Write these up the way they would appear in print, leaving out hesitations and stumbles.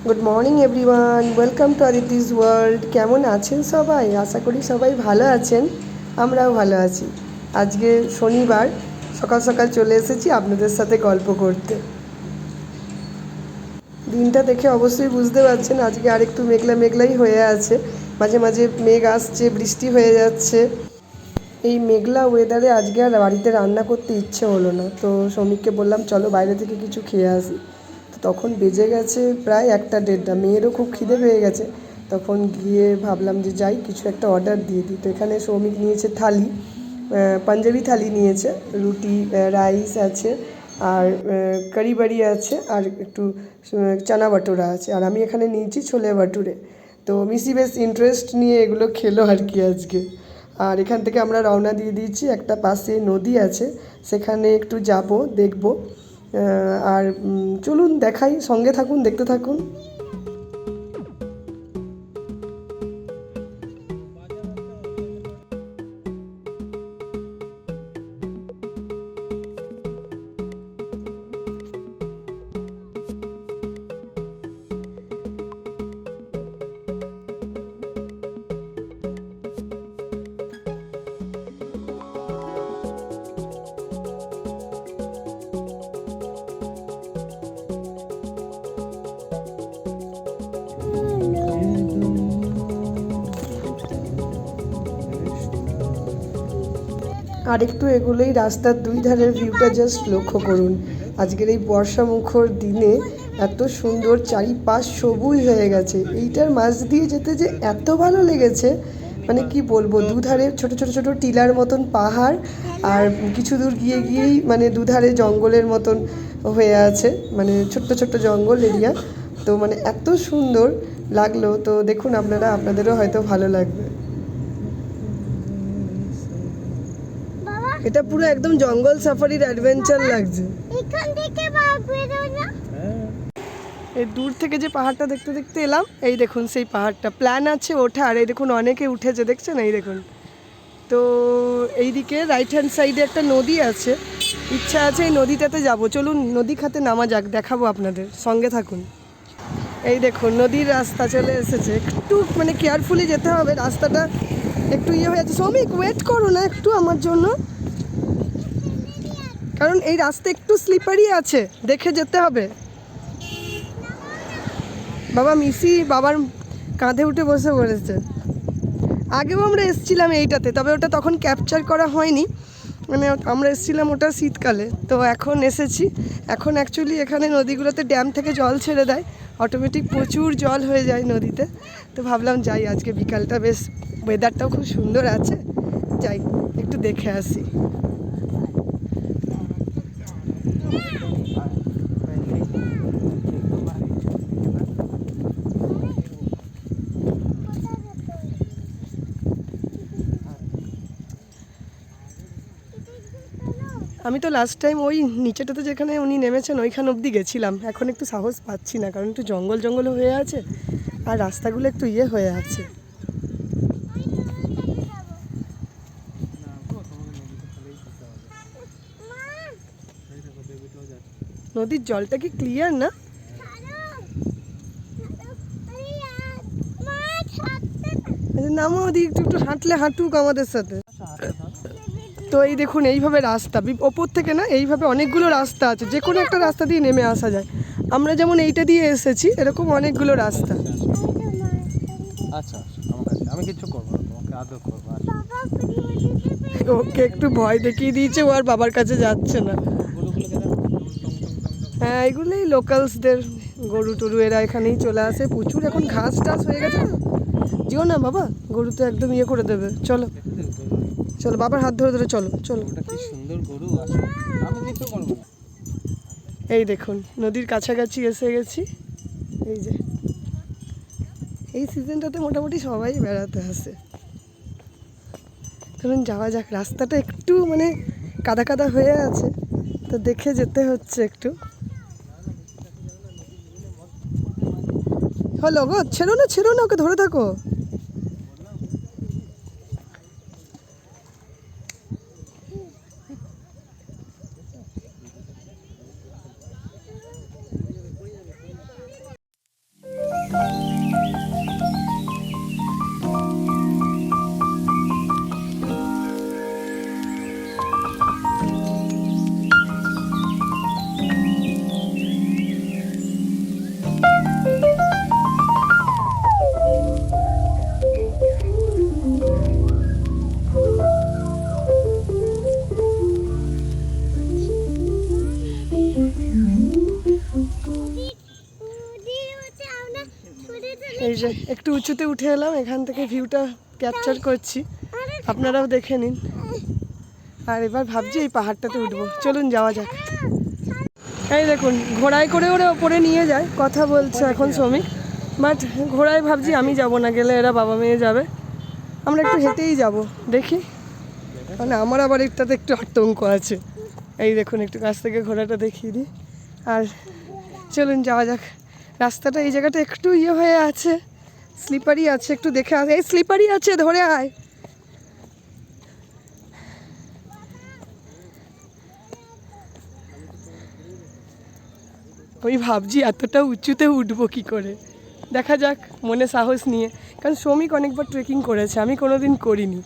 Good morning everyone, welcome to Aditi's world. কেমন আছেন সবাই? আশা করি সবাই ভালো আছেন, আমরাও ভালো আছি। আজকে শনিবার, সকাল সকাল চলে এসেছি আপনাদের সাথে গল্প করতে। দিনটা দেখে অবশ্যই বুঝতে পারছেন আজকে আরেকটু মেঘলা মেঘলাই হয়ে আছে, মাঝে মাঝে মেঘ আসছে, বৃষ্টি হয়ে যাচ্ছে। এই মেঘলা ওয়েদারে আজকে আর বাড়িতে রান্না করতে ইচ্ছে হলো না, তো শ্রমিককে বললাম চলো বাইরে থেকে কিছু খেয়ে আসি। তো তখন বেজে গেছে প্রায় 1টা 1:30, মেয়েরও খুব খিদে পেয়ে গেছে। তখন গিয়ে ভাবলাম যে যাই কিছু একটা অর্ডার দিয়ে দিই। তো এখানে শ্রমিক নিয়েছে থালি, পাঞ্জাবি থালি নিয়েছে, রুটি, রাইস আছে, আর কারি বাড়ি আছে, আর একটু চানা বাটোরা আছে, আর আমি এখানে নিয়েছি ছোলে বাটুরে। তো মিসি বেশ ইন্টারেস্ট নিয়ে এগুলো খেলো আর কি আজকে। আর এখান থেকে আমরা রওনা দিয়ে দিয়েছি, একটা পাশে নদী আছে, সেখানে একটু যাব, দেখব। আর চলুন দেখাই, সঙ্গে থাকুন, দেখতে থাকুন। আর একটু এগুলোই রাস্তার দুই ধারের ভিউটা জাস্ট লক্ষ্য করুন। আজকের এই বর্ষা মুখর দিনে এত সুন্দর, চারিপাশ সবুজ হয়ে গেছে। এইটার মাঝ দিয়ে যেতে যে এত ভালো লেগেছে, মানে কি বলবো। দুধারে ছোট ছোট ছোট টিলার মতন পাহাড়, আর কিছু দূর গিয়ে গিয়েই মানে দুধারে জঙ্গলের মতন হয়ে আছে, মানে ছোট্ট ছোট্ট জঙ্গল এরিয়া। তো মানে এত সুন্দর লাগলো। তো দেখুন আপনারা, আপনাদেরও হয়তো ভালো লাগবে। এটা পুরো একদম জঙ্গল সাফারির অ্যাডভেঞ্চার লাগছে। এখান থেকে এই দূর থেকে যে পাহাড়টা দেখতে দেখতে এলাম, এই দেখুন সেই পাহাড়টা, প্ল্যান আছে ওঠার। এই দেখুন অনেকে উঠেছে, দেখছেন? এই দেখুন। তো এইদিকে রাইট হ্যান্ড সাইডে একটা নদী আছে, ইচ্ছা আছে এই নদীটাতে যাব। চলুন নদী খাতে নামা যাক, দেখাবো আপনাদের, সঙ্গে থাকুন। এই দেখুন নদীর রাস্তা চলে এসেছে, একটু মানে কেয়ারফুলি যেতে হবে, রাস্তাটা একটু ইয়ে হয়ে যাচ্ছে। শ্রমিক ওয়েট করো না একটু আমার জন্য, কারণ এই রাস্তা একটু স্লিপারি আছে, দেখে যেতে হবে। বাবা মিসি বাবার কাঁধে উঠে বসে পড়েছে। আগেও আমরা এসেছিলাম এইটাতে, তবে ওটা তখন ক্যাপচার করা হয়নি, মানে আমরা এসেছিলাম ওটা শীতকালে। তো এখন এসেছি। এখন অ্যাকচুয়ালি এখানে নদীগুলোতে ড্যাম থেকে জল ছেড়ে দেয়, অটোমেটিক প্রচুর জল হয়ে যায় নদীতে। তো ভাবলাম যাই, আজকে বিকালটা বেশ ওয়েদারটাও খুব সুন্দর আছে, যাই একটু দেখে আসি। আমি তো লাস্ট টাইম ওই নিচেটাতে যেখানে উনি নেমেছেন ওইখান অবধি গেছিলাম, এখন একটু সাহস পাচ্ছি না, কারণ একটু জঙ্গল জঙ্গল হয়ে আছে, আর রাস্তাগুলো একটু ইয়ে হয়ে আছে। নদীর জলটা কি ক্লিয়ার না? নামো ওদিকে, একটু একটু হাঁটলে হাঁটুক আমাদের সাথে। তো এই দেখুন এইভাবে রাস্তা, ওপর থেকে না, এইভাবে অনেকগুলো রাস্তা আছে, যে কোনো একটা রাস্তা দিয়ে নেমে আসা যায়। আমরা যেমন এইটা দিয়ে এসেছি, এরকম অনেকগুলো রাস্তা। আচ্ছা, আমি কিচ্ছু করবো না, তোমাকে আদর করবো। ওকে একটু ভয় দেখিয়ে দিয়েছে, ও আর বাবার কাছে যাচ্ছে না। হ্যাঁ, এগুলোই লোকালসদের গরু টরু, এরা এখানেই চলে আসে। প্রচুর এখন ঘাস টাস হয়ে গেছে তো। যেও না বাবা, গরু তো একদম ইয়ে করে দেবে। চলো চলো, বাবার হাত ধরে ধরে চলো চলো। কি সুন্দর গরু আছে, আমি কিছু করবো না। এই দেখুন নদীর কাছাকাছি এসে গেছি। এই যে এই সিজনটাতে মোটামুটি সবাই বেড়াতে আসে। ধরুন যাওয়া যাক, রাস্তাটা একটু মানে কাদা কাদা হয়ে আছে, তো দেখে যেতে হচ্ছে একটু। হলো গো, ছেড়ো না ছেড়ো না, ওকে ধরে থাকো। যে একটু উঁচুতে উঠে এলাম, এখান থেকে ভিউটা ক্যাপচার করছি, আপনারাও দেখে নিন। আর এবার ভাবছি এই পাহাড়টাতে উঠবো, চলুন যাওয়া যাক। এই দেখুন ঘোড়ায় করে ওরা ওপরে নিয়ে যায়, কথা বলছে এখন শ্রমিক, বাট ঘোড়ায় ভাবছি আমি যাব না, গেলে এরা বাবা মেয়ে যাবে, আমরা একটু হেঁটেই যাব দেখি। মানে আমার আবার একটাতে একটু আতঙ্ক আছে। এই দেখুন একটু কাছ থেকে ঘোড়াটা দেখিয়ে দিই। আর চলুন যাওয়া যাক। রাস্তাটা এই জায়গাটা একটু ইয়ে হয়ে আছে, স্লিপারি আছে, একটু দেখে আস। এই স্লিপারি আছে, ধরে আয়। আমি ভাবছি এতটা উঁচুতে উঠবো কি করে, দেখা যাক, মনে সাহস নিয়ে। কারণ শ্রমিক অনেকবার ট্রেকিং করেছে, আমি কোনোদিন করিনি,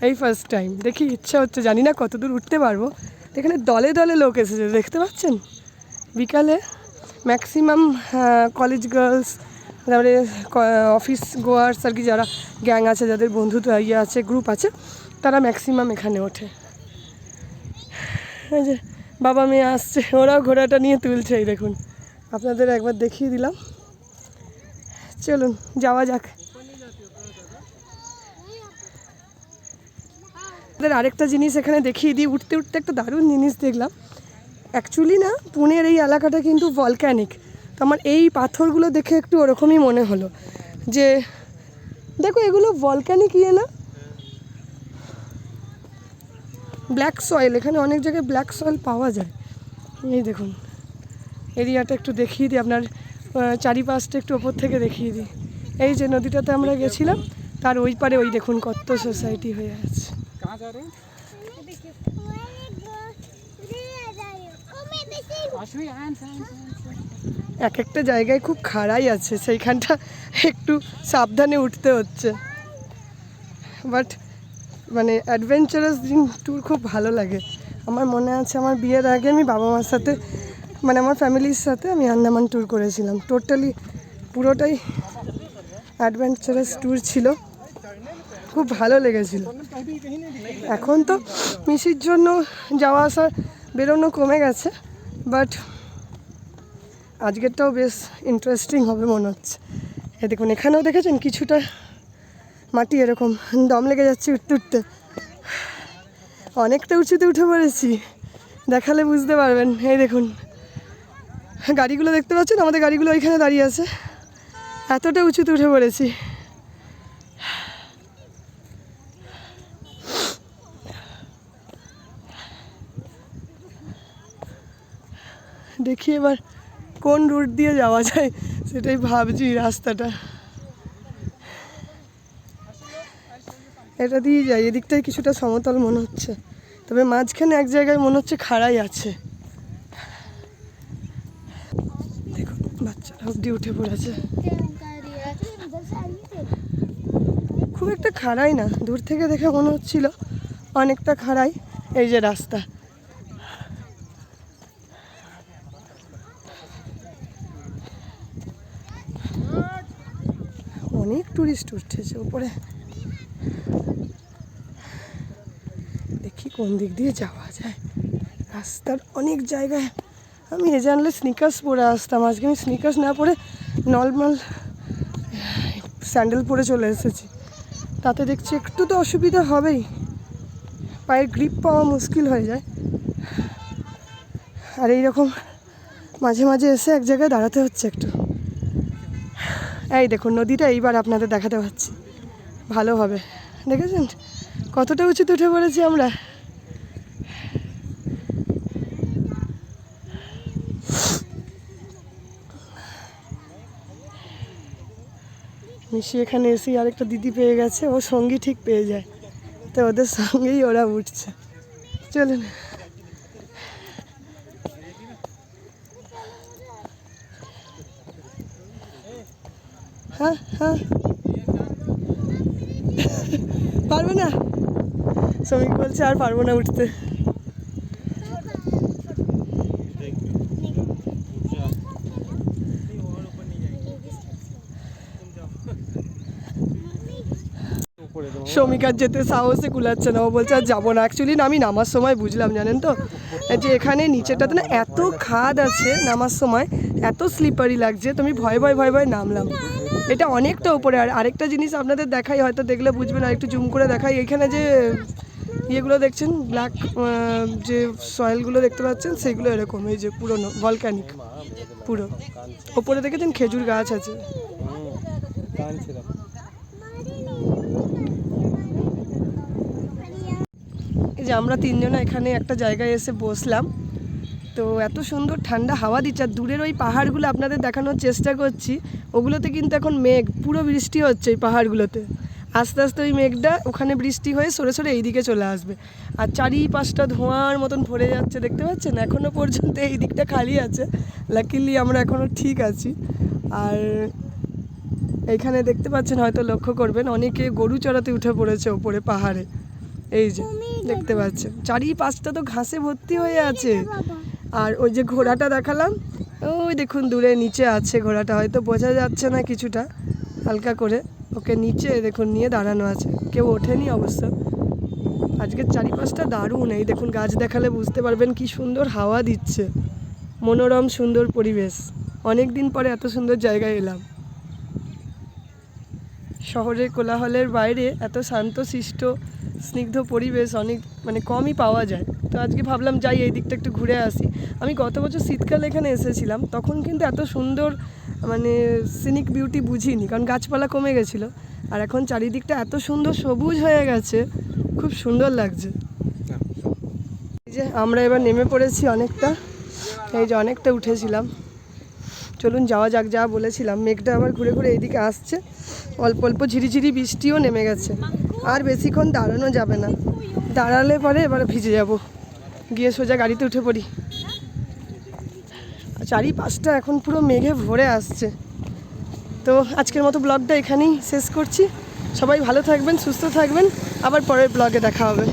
এই ফার্স্ট টাইম। দেখি ইচ্ছা হচ্ছে, জানি না কত দূর উঠতে পারবো। এখানে দলে দলে লোক এসেছে, দেখতে পাচ্ছেন। বিকালে ম্যাক্সিমাম কলেজ গার্লস, তারপরে অফিস গোয়ার্স আর কি, যারা গ্যাং আছে, যাদের বন্ধুত্ব ইয়ে আছে, গ্রুপ আছে, তারা ম্যাক্সিমাম এখানে ওঠে। এই যে বাবা মেয়ে আসছে, ওরাও ঘোড়াটা নিয়ে তুলছে, এই দেখুন, আপনাদের একবার দেখিয়ে দিলাম। চলুন যাওয়া যাক। আরেকটা জিনিস এখানে দেখিয়ে দিই, উঠতে উঠতে একটা দারুণ জিনিস দেখলাম। অ্যাকচুয়ালি না, পুনের এই এলাকাটা কিন্তু ভলক্যানিক। তো আমার এই পাথরগুলো দেখে একটু ওরকমই মনে হলো যে দেখো এগুলো ভলক্যানিক ইয়ে না, ব্ল্যাক সয়েল, এখানে অনেক জায়গায় ব্ল্যাক সয়েল পাওয়া যায়। এই দেখুন এরিয়াটা একটু দেখিয়ে দিই আপনার, চারিপাশটা একটু ওপর থেকে দেখিয়ে দিই। এই যে নদীটাতে আমরা গেছিলাম, তার ওই পারে ওই দেখুন কত সোসাইটি হয়ে আছে। এক একটা জায়গায় খুব খাড়াই আছে, সেইখানটা একটু সাবধানে উঠতে হচ্ছে। বাট মানে অ্যাডভেঞ্চারাস ট্যুর খুব ভালো লাগে। আমার মনে আছে আমার বিয়ের আগে আমি বাবা মার সাথে, মানে আমার ফ্যামিলির সাথে আমি আন্দামান ট্যুর করেছিলাম। টোটালি পুরোটাই অ্যাডভেঞ্চারাস ট্যুর ছিল, খুব ভালো লেগেছিল। এখন তো মিশির জন্য যাওয়া আসা বেরোনো কমে গেছে, বাট আজকেরটাও বেশ ইন্টারেস্টিং হবে মনে হচ্ছে। এ দেখুন এখানেও দেখেছেন কিছুটা মাটি এরকম, দম লেগে যাচ্ছে উঠতে উঠতে। অনেকটা উঁচুতে উঠে পড়েছি, দেখালে বুঝতে পারবেন। এই দেখুন গাড়িগুলো দেখতে পাচ্ছেন, আমাদের গাড়িগুলো ওইখানে দাঁড়িয়ে আছে, এতটা উঁচুতে উঠে পড়েছি। দেখি এবার কোন রুট দিয়ে যাওয়া যায়, সেটাই ভাবছি। রাস্তাটা এটা দিয়ে যাই, এদিকটায় কিছুটা সমতল মনে হচ্ছে, তবে মাঝখানে এক জায়গায় মনে হচ্ছে খাড়াই আছে। দেখুন বাচ্চারা অবধি উঠে পড়েছে, খুব একটা খাড়াই না, দূর থেকে দেখে মনে হচ্ছিল অনেকটা খাড়াই। এই যে রাস্তা, অনেক টুরিস্ট উঠেছে উপরে। দেখি কোন দিক দিয়ে যাওয়া যায়। রাস্তার অনেক জায়গায় আমি এ জানলে স্নিকার্স পরে আসতাম, আজকে আমি স্নিকার্স না পরে নর্মাল স্যান্ডেল পরে চলে এসেছি। তাতে দেখছি একটু তো অসুবিধা হবেই, পায়ের গ্রিপ পাওয়া মুশকিল হয়ে যায়। আর এইরকম মাঝে মাঝে এসে এক জায়গায় দাঁড়াতে হচ্ছে একটু। এই দেখুন নদীটা এইবার আপনাদের দেখাতে পাচ্ছি ভালোভাবে, দেখেছেন কতটা উঁচুতে উঠে পড়েছি আমরা। মিশি এখানে এসে আরেকটা দিদি পেয়ে গেছে, ও সঙ্গী ঠিক পেয়ে যায়, তো ওদের সঙ্গেই ওরা উঠছে। চলুন হ্যাঁ হ্যাঁ পারবে না, শ্রমিক বলছে আর পারবো না উঠতে। শ্রমিক আর যেতে সাহসে কুলাচ্ছে না, ও বলছে আর যাবো না। অ্যাকচুয়ালি না আমি নামার সময় বুঝলাম, জানেন তো, যে এখানে নিচেটাতে না এত খাদ আছে, নামার সময় এত স্লিপারি লাগছে, তো আমি ভয় ভয় নামলাম। এটা অনেকটা উপরে। আর আরেকটা জিনিস আপনাদের দেখাই, হয়তো দেখলে বুঝবেন, আর একটু জুম করে দেখাই। এখানে যে ইয়েগুলো দেখছেন, ব্ল্যাক যে সয়েলগুলো দেখতে পাচ্ছেন, সেগুলো এরকম, এই যে পুরনো ভলক্যানিক পুরো। ওপরে দেখেছেন খেজুর গাছ আছে। কাঁদছে দেখো। এই যে আমরা তিনজনে এখানে একটা জায়গায় এসে বসলাম, তো এত সুন্দর ঠান্ডা হাওয়া দিচ্ছে। আর দূরের ওই পাহাড়গুলো আপনাদের দেখানোর চেষ্টা করছি, ওগুলোতে কিন্তু এখন মেঘ, পুরো বৃষ্টি হচ্ছে এই পাহাড়গুলোতে। আস্তে আস্তে ওই মেঘটা ওখানে বৃষ্টি হয়ে সরে সরে এইদিকে চলে আসবে। আর চারিপাশটা ধোঁয়ার মতন ভরে যাচ্ছে, দেখতে পাচ্ছেন। এখনও পর্যন্ত এই দিকটা খালি আছে, লাকিলি আমরা এখনও ঠিক আছি। আর এইখানে দেখতে পাচ্ছেন, হয়তো লক্ষ্য করবেন, অনেকে গরু চড়াতে উঠে পড়েছে ওপরে পাহাড়ে। এই যে দেখতে পাচ্ছেন চারিপাশটা তো ঘাসে ভর্তি হয়ে আছে। আর ওই যে ঘোড়াটা দেখালাম, ওই দেখুন দূরে নিচে আছে ঘোড়াটা, হয়তো বোঝা যাচ্ছে না কিছুটা হালকা করে, ওকে নিচে দেখুন নিয়ে দাঁড়ানো আছে, কেউ ওঠেনি অবশ্য। আজকের চারিপাশটা দারুণ। এই দেখুন গাছ দেখালে বুঝতে পারবেন কি সুন্দর হাওয়া দিচ্ছে, মনোরম সুন্দর পরিবেশ। অনেক দিন পরে এত সুন্দর জায়গায় এলাম। শহরের কোলাহলের বাইরে এত শান্তশিষ্ট স্নিগ্ধ পরিবেশ অনেক মানে কমই পাওয়া যায়। তো আজকে ভাবলাম যাই এই দিকটা একটু ঘুরে আসি। আমি গত বছর শীতকালে এখানে এসেছিলাম, তখন কিন্তু এত সুন্দর মানে সিনিক বিউটি বুঝিনি, কারণ গাছপালা কমে গেছিলো। আর এখন চারিদিকটা এত সুন্দর সবুজ হয়ে গেছে, খুব সুন্দর লাগছে। এই যে আমরা এবার নেমে পড়েছি অনেকটা, এই যে অনেকটা উঠেছিলাম। চলুন যাওয়া যাক। যা বলেছিলাম, মেঘটা আবার ঘুরে ঘুরে এইদিকে আসছে, অল্প অল্প ঝিরিঝিরি বৃষ্টিও নেমে গেছে। আর বেশিক্ষণ দাঁড়ানো যাবে না, দাঁড়ালে পরে এবার ভিজে যাব। গিয়ে সোজা গাড়িতে উঠে পড়ি। চারিপাশটা এখন পুরো মেঘে ভরে আসছে। তো আজকের মতো ব্লগটা এখানেই শেষ করছি। সবাই ভালো থাকবেন, সুস্থ থাকবেন, আবার পরের ব্লগে দেখা হবে।